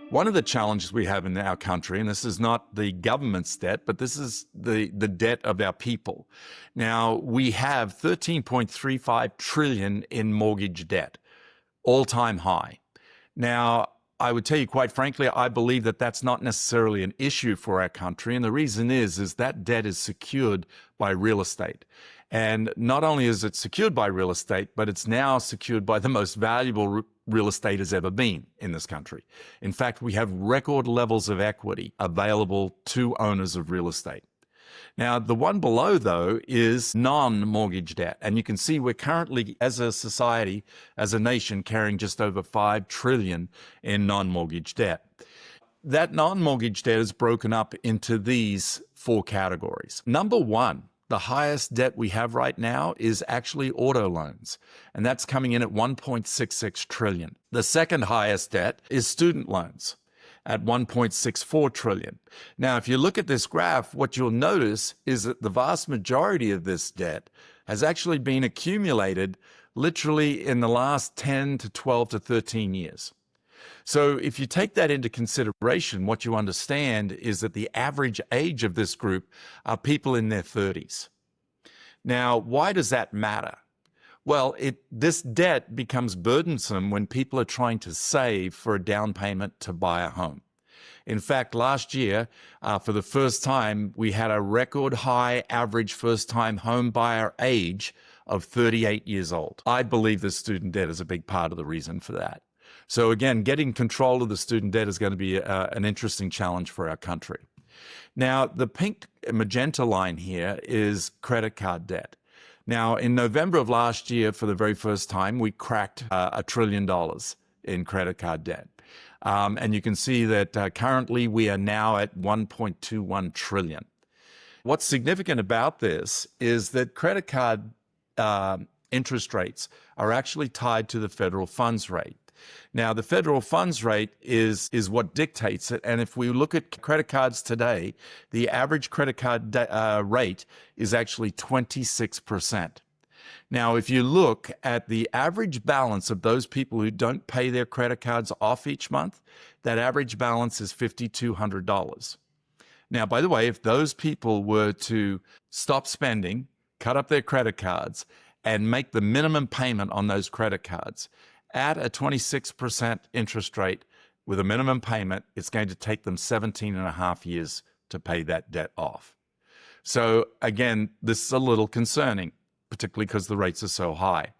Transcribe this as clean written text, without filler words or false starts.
One of the challenges we have in our country, and this is not the government's debt, but this is the debt of our people. Now, we have 13.35 trillion in mortgage debt, all-time high. Now, I would tell you, quite frankly, I believe that that's not necessarily an issue for our country. And the reason is that debt is secured by real estate. And not only is it secured by real estate, but it's now secured by the most valuable real estate has ever been in this country. In fact, we have record levels of equity available to owners of real estate. Now, the one below, though, is non-mortgage debt. And you can see we're currently, as a society, as a nation, carrying just over 5 trillion in non-mortgage debt. That non-mortgage debt is broken up into these 4 categories. Number one, the highest debt we have right now is actually auto loans, and that's coming in at 1.66 trillion. The second highest debt is student loans at 1.64 trillion. Now, if you look at this graph, what you'll notice is that the vast majority of this debt has actually been accumulated literally in the last 10 to 12 to 13 years. So if you take that into consideration, what you understand is that the average age of this group are people in their 30s. Now, why does that matter? Well, this debt becomes burdensome when people are trying to save for a down payment to buy a home. In fact, last year, for the first time, we had a record high average first-time home buyer age of 38 years old. I believe the student debt is a big part of the reason for that. So again, getting control of the student debt is going to be an interesting challenge for our country. Now, the pink magenta line here is credit card debt. Now, in November of last year, for the very first time, we cracked $1 trillion in credit card debt. And you can see that currently we are now at 1.21 trillion. What's significant about this is that credit card interest rates are actually tied to the federal funds rate. Now, the federal funds rate is what dictates it. And if we look at credit cards today, the average credit card rate is actually 26%. Now, if you look at the average balance of those people who don't pay their credit cards off each month, that average balance is $5,200. Now, by the way, if those people were to stop spending, cut up their credit cards, and make the minimum payment on those credit cards, at a 26% interest rate with a minimum payment, it's going to take them 17 and a half years to pay that debt off. So again, this is a little concerning, particularly because the rates are so high.